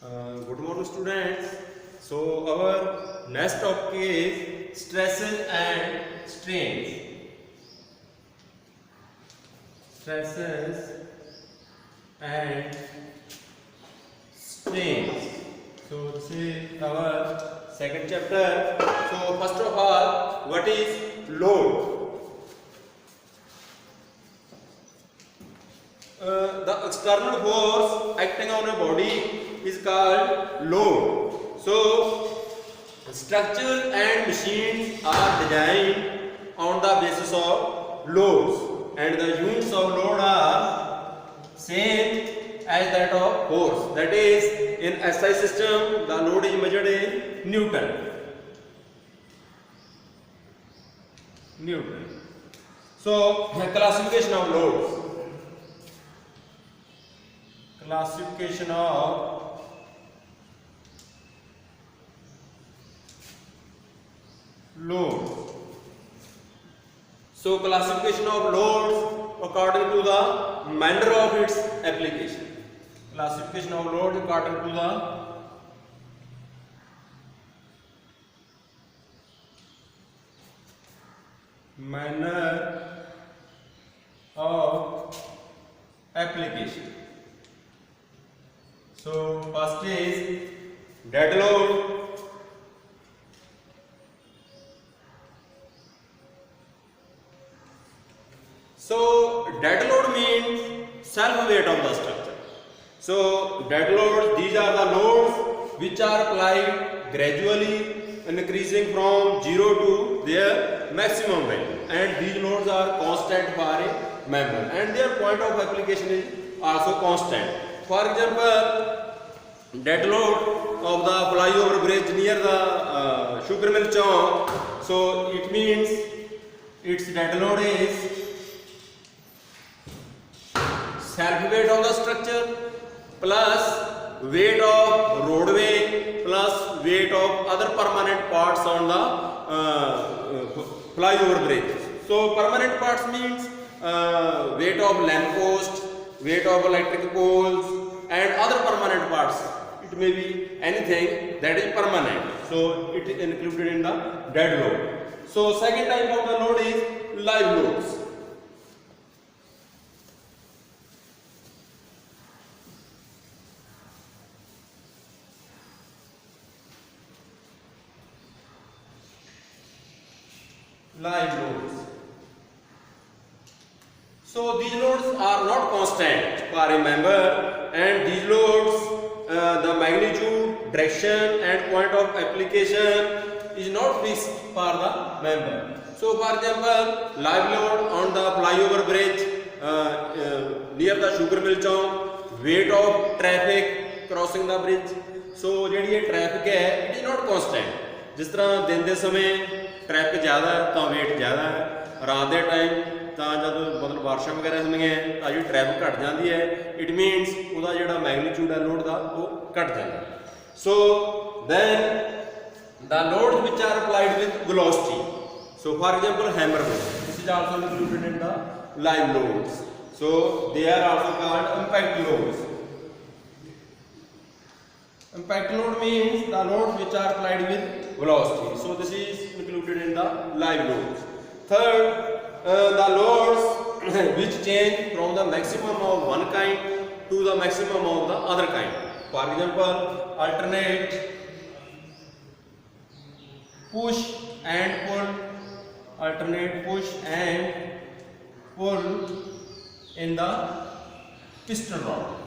Good morning, students. So our next topic is stresses and strains. Stresses and strains. So this is our second chapter. So first of all, what is load? The external force acting on a body is called load. So structures and machines are designed on the basis of loads, and the units of load are same as that of force. That is, in SI system the load is measured in Newton. So the classification of loads. Classification of loads. So classification of loads according to the manner of its application. Classification of load according to the manner of application. So first is dead load. So dead load means self weight of the structure. So dead loads, these are the loads which are applied gradually, increasing from 0 to their maximum value, and these loads are constant for a member, and their point of application is also constant. For example, dead load of the flyover bridge near the sugar mill chowk. So it means its dead load is self weight of the structure plus weight of roadway plus weight of other permanent parts on the flyover bridge. So permanent parts means weight of lamp post, weight of electric poles, and other permanent parts. It may be anything that is permanent. So it is included in the dead load. So second type of the load is live loads. Live loads. So these loads are not constant for a member, and these loads, the magnitude, direction and point of application is not fixed for the member. So for example, live load on the flyover bridge near the sugar mill chowk, weight of traffic crossing the bridge. So ਜਿਹੜੀ ਇਹ traffic ਹੈ, it is not constant. जिस तरह दिन ਦੇ ਸਮੇਂ traffic ज़्यादा है तो वेट ज़्यादा है, रात के टाइम तो जो मतलब बारिशां वगैरह होंदियां तो जी ट्रैफिक घट जाती है, इट मीनस उसका जो मैगनीट्यूड है लोड का वो घट जाता है. So then the load which are applied with velocity. So for example hammer load, this is also included in the live loads. So they are also called impact loads. Impact load means the loads which are applied with velocity. So this is included in the live loads. Third, the loads which change from the maximum of one kind to the maximum of the other kind. For example, alternate push and pull, alternate push and pull in the piston rod.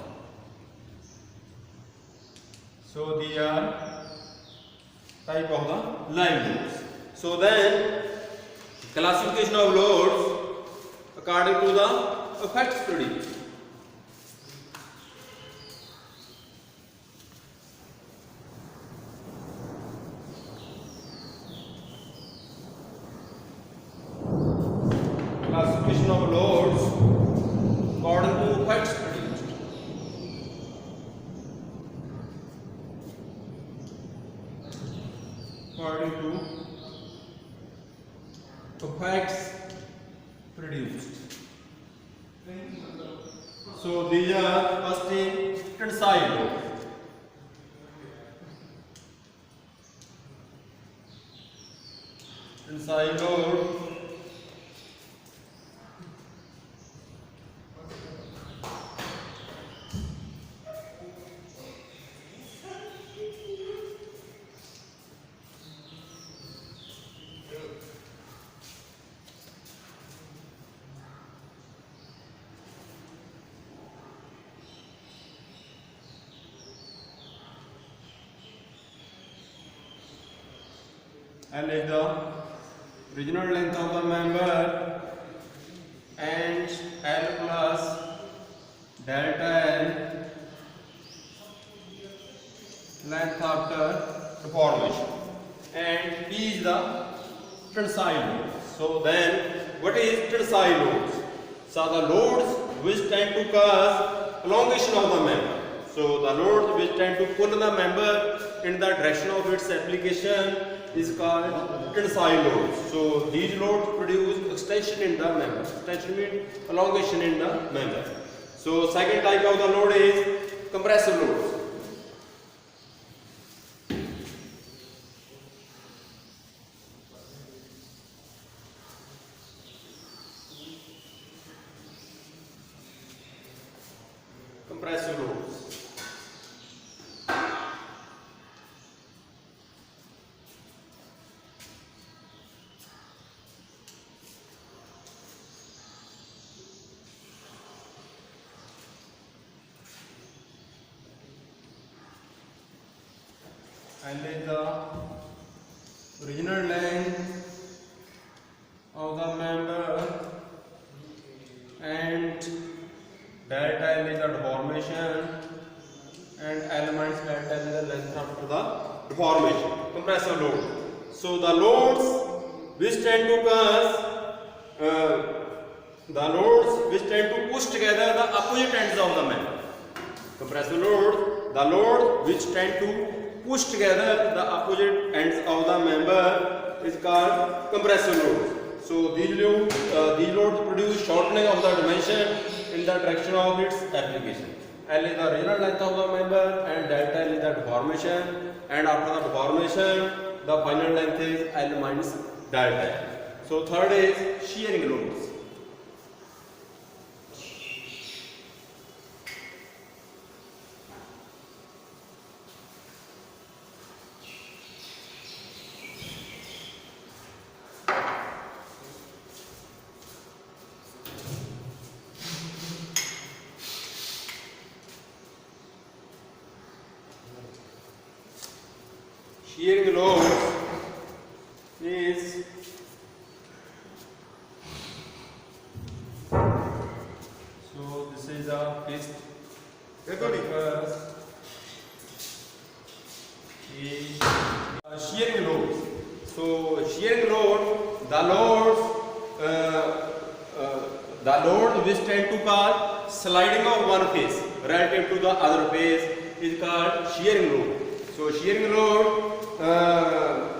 So these are type of the live loads. So then classification of loads according to the effects produced. Classification of loads according to effects produced. According to effects produced. So these are first in tensile load. tensile load L is the original length of the member and L plus delta L length after deformation, and P is the tensile load. So then what is tensile loads? So the loads which tend to cause elongation of the member. So the loads which tend to pull the member in the direction of its application is called tensile loads. So these loads produce extension in the member. Extension means elongation in the member. So second type of the load is compressive loads. Compressive loads. And is the original length of the member and delta L is the deformation and L minus delta L is the length after the deformation. Compressive load. So the loads which tend to cause push together the opposite ends of the member. Compressive load, the load which tend to push together the opposite ends of the member is called compressive loads. So these loads produce shortening of the dimension in the direction of its application. L is the original length of the member and delta L is the deformation, and after the deformation the final length is L minus delta L. So third is shearing loads. Shearing load is so this is a fixed shearing loads. So shearing load, the load which tend to cause sliding of one face relative to the other face is called shearing load. So shearing load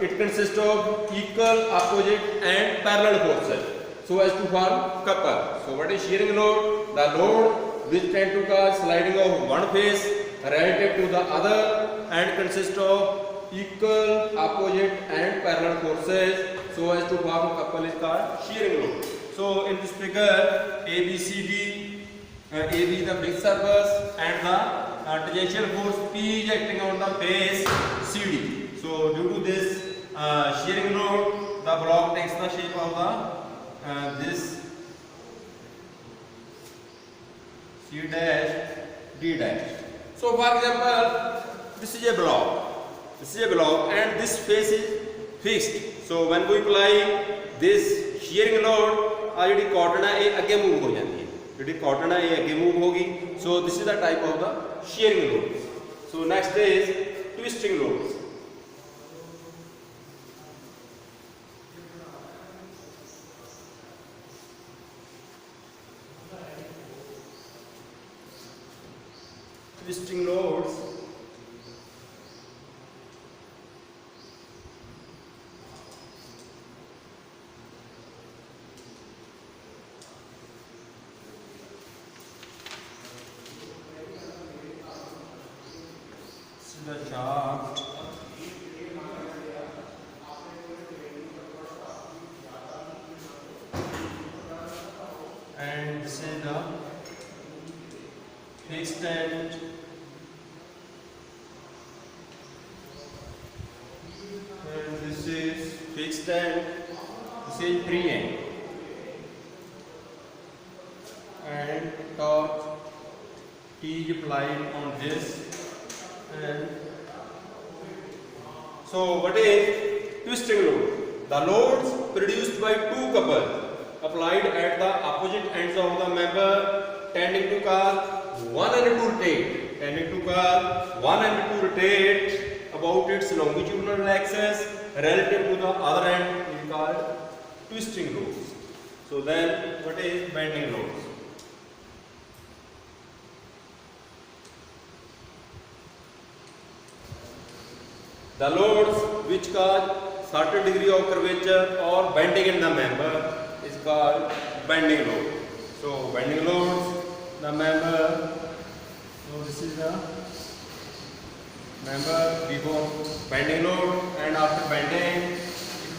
it consists of equal, opposite and parallel forces so as to form couple. So what is shearing load? The load which tend to cause sliding of one face relative to the other and consists of equal, opposite and parallel forces so as to form couple is called shearing load. So in this figure ABCD, AB is the fixed surface and the tangential force P is acting on the face CD. So due to this shearing load, the block takes the shape of the this C dash D dash. So for example, this is a block and this face is fixed. So when we apply this shearing load, ਜਿਹੜੀ cotton है ये आगे move हो जाती है, ਜਿਹੜੀ cotton है ये आगे move होगी. So this is the type of the shearing loads. So next is twisting loads. Twisting loads the shaft is the fixed end and this is fixed end, this is free end, and torque T is applied on this. And so what is twisting load? The loads produced by two couples applied at the opposite ends of the member tending to cause one end to rotate, about its longitudinal axis relative to the other end is called twisting loads. So then what is bending loads? The loads which cause certain degree of curvature or bending in the member is called bending load. So bending loads, the member, so this is the member before bending load, and after bending it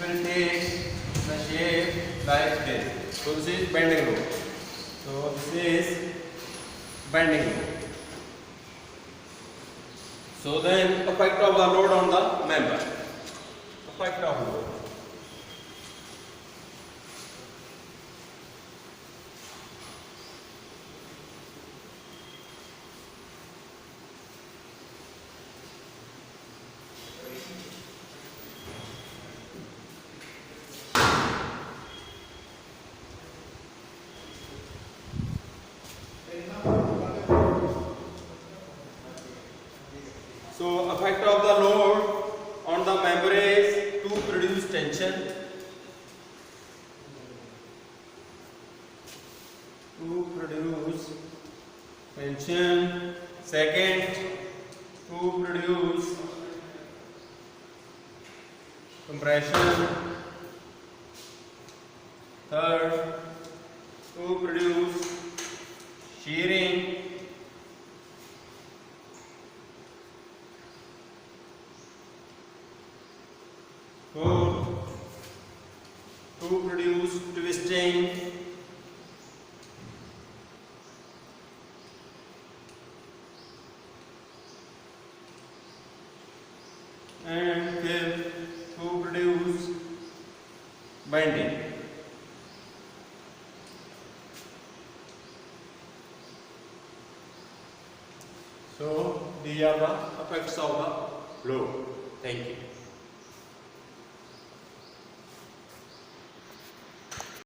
will take the shape like this. So this is bending load. So this is bending load. So then effect of the load on the member. Effect of load. So effect of the load on the member is to produce tension. Second, to produce compression. Third, to produce shearing. Fourth, to produce twisting. And fifth, to produce bending. So these are the effects of the load. Thank you.